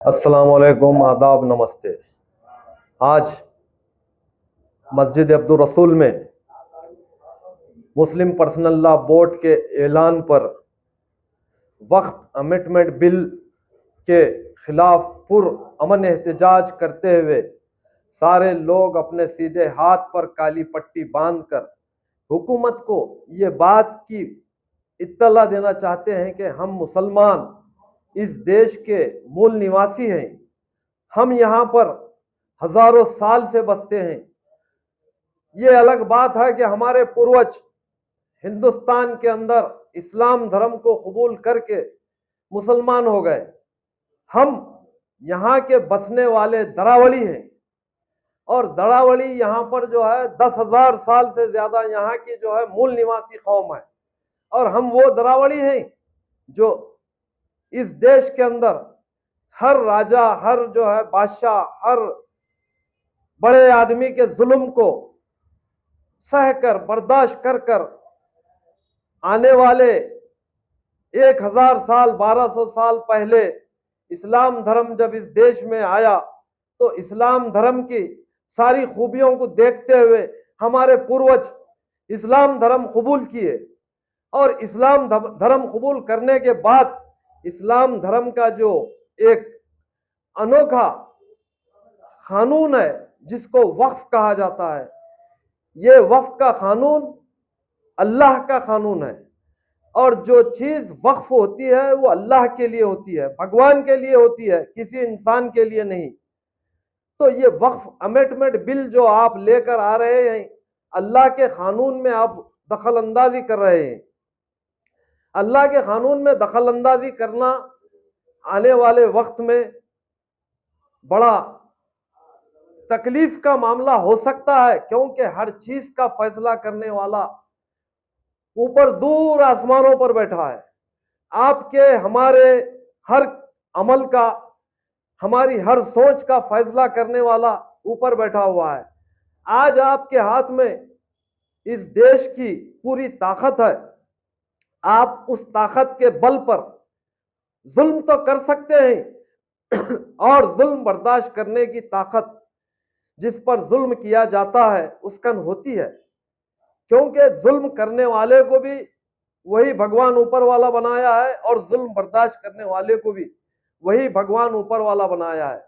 अस्सलामुअलैकुम, आदाब, नमस्ते। आज मस्जिद अब्दुल रसूल में मुस्लिम पर्सनल लॉ बोर्ड के ऐलान पर वक्फ अमेंडमेंट बिल के खिलाफ पुरअमन एहतजाज करते हुए सारे लोग अपने सीधे हाथ पर काली पट्टी बांधकर हुकूमत को ये बात की इत्तला देना चाहते हैं कि हम मुसलमान इस देश के मूल निवासी हैं। हम यहाँ पर हजारों साल से बसते हैं। ये अलग बात है कि हमारे पूर्वज हिंदुस्तान के अंदर इस्लाम धर्म को कबूल करके मुसलमान हो गए। हम यहाँ के बसने वाले दरावली हैं और दरावली यहाँ पर जो है 10,000 साल से ज्यादा यहाँ की जो है मूल निवासी कौम है। और हम वो दरावली हैं जो इस देश के अंदर हर राजा, हर जो है बादशाह, हर बड़े आदमी के जुल्म को सहकर बर्दाश्त कर कर आने वाले 1,000 साल 1,200 साल पहले इस्लाम धर्म जब इस देश में आया तो इस्लाम धर्म की सारी खूबियों को देखते हुए हमारे पूर्वज इस्लाम धर्म कबूल किए। और इस्लाम धर्म कबूल करने के बाद इस्लाम धर्म का जो एक अनोखा कानून है जिसको वक्फ कहा जाता है, ये वक्फ का कानून अल्लाह का कानून है। और जो चीज वक्फ होती है वो अल्लाह के लिए होती है, भगवान के लिए होती है, किसी इंसान के लिए नहीं। तो ये वक्फ अमेंडमेंट बिल जो आप लेकर आ रहे हैं, अल्लाह के कानून में आप दखल अंदाजी कर रहे हैं। अल्लाह के कानून में दखल अंदाजी करना आने वाले वक्त में बड़ा तकलीफ का मामला हो सकता है, क्योंकि हर चीज का फैसला करने वाला ऊपर दूर आसमानों पर बैठा है। आपके हमारे हर अमल का, हमारी हर सोच का फैसला करने वाला ऊपर बैठा हुआ है। आज आपके हाथ में इस देश की पूरी ताकत है। आप उस ताकत के बल पर जुल्म तो कर सकते हैं और जुल्म बर्दाश्त करने की ताकत जिस पर जुल्म किया जाता है उसका होती है, क्योंकि जुल्म करने वाले को भी वही भगवान ऊपर वाला बनाया है और जुल्म बर्दाश्त करने वाले को भी वही भगवान ऊपर वाला बनाया है।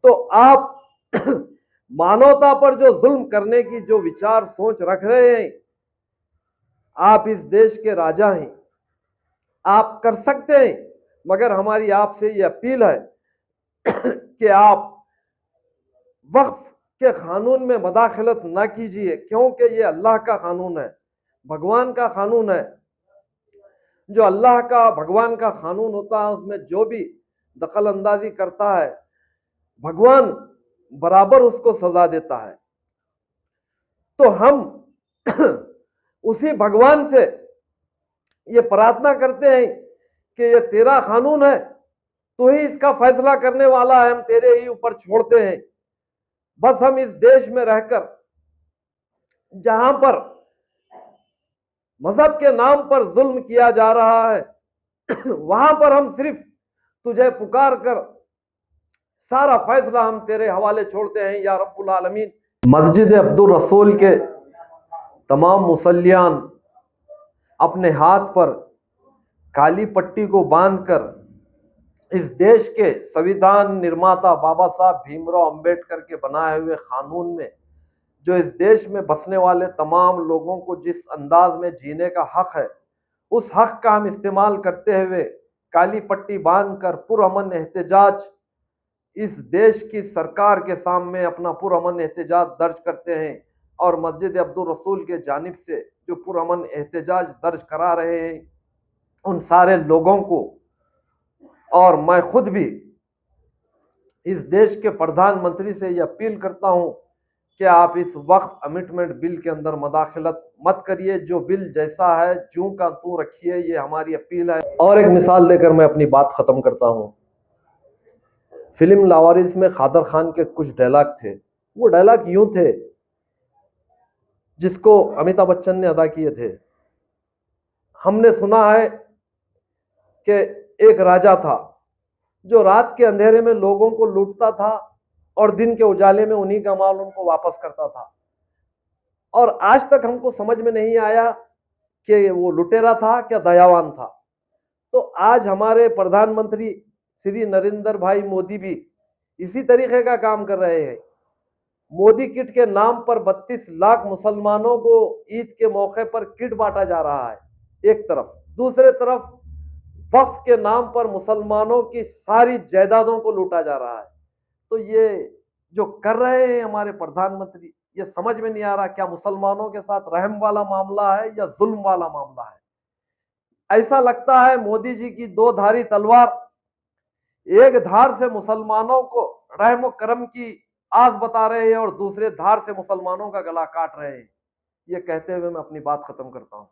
तो आप मानवता पर जो जुल्म करने की जो विचार सोच रख रहे हैं, आप इस देश के राजा हैं, आप कर सकते हैं, मगर हमारी आपसे ये अपील है कि आप वक्फ के कानून में मदाखलत ना कीजिए, क्योंकि ये अल्लाह का कानून है, भगवान का कानून है। जो अल्लाह का, भगवान का कानून होता है उसमें जो भी दखल अंदाजी करता है भगवान बराबर उसको सजा देता है। तो हम उसी भगवान से ये प्रार्थना करते हैं कि ये तेरा कानून है, तू ही इसका फैसला करने वाला है, हम तेरे ही ऊपर छोड़ते हैं। बस हम इस देश में रहकर जहां पर मजहब के नाम पर जुल्म किया जा रहा है वहां पर हम सिर्फ तुझे पुकार कर सारा फैसला हम तेरे हवाले छोड़ते हैं या रब्बुल आलमीन। मस्जिद अब्दुल रसूल के तमाम मुसल्लियान अपने हाथ पर काली पट्टी को बांधकर इस देश के संविधान निर्माता बाबा साहब भीमराव अंबेडकर के बनाए हुए कानून में जो इस देश में बसने वाले तमाम लोगों को जिस अंदाज में जीने का हक है, उस हक का हम इस्तेमाल करते हुए काली पट्टी बांधकर पुरअमन एहतजाज इस देश की सरकार के सामने अपना पुरअमन एहतजाज दर्ज करते हैं। और मस्जिद अब्दुल रसूल के जानिब से जो पुरअमन एहतजाज दर्ज करा रहे हैं उन सारे लोगों को, और मैं खुद भी इस देश के प्रधानमंत्री से यह अपील करता हूं कि आप इस वक्फ अमेंडमेंट बिल के अंदर मदाखलत मत करिए। जो बिल जैसा है ज्यों का त्यों रखिए, ये हमारी अपील है। और एक मिसाल देकर मैं अपनी बात खत्म करता हूं। फिल्म लावारिस में खादर खान के कुछ डायलॉग थे। वो डायलॉग यूं थे जिसको अमिताभ बच्चन ने अदा किए थे। हमने सुना है कि एक राजा था जो रात के अंधेरे में लोगों को लूटता था और दिन के उजाले में उन्हीं का माल उनको वापस करता था। और आज तक हमको समझ में नहीं आया कि वो लुटेरा था क्या दयावान था। तो आज हमारे प्रधानमंत्री श्री नरेंद्र भाई मोदी भी इसी तरीके का काम कर रहे हैं। मोदी किट के नाम पर 32 लाख मुसलमानों को ईद के मौके पर किट बांटा जा रहा है एक तरफ, दूसरे तरफ वक्फ के नाम पर मुसलमानों की सारी जायदादों को लूटा जा रहा है। तो ये जो कर रहे हैं हमारे प्रधानमंत्री, ये समझ में नहीं आ रहा क्या मुसलमानों के साथ रहम वाला मामला है या जुल्म वाला मामला है। ऐसा लगता है मोदी जी की दो धारी तलवार, एक धार से मुसलमानों को रहम करम की आस बता रहे हैं और दूसरे धार से मुसलमानों का गला काट रहे हैं। ये कहते हुए मैं अपनी बात खत्म करता हूं।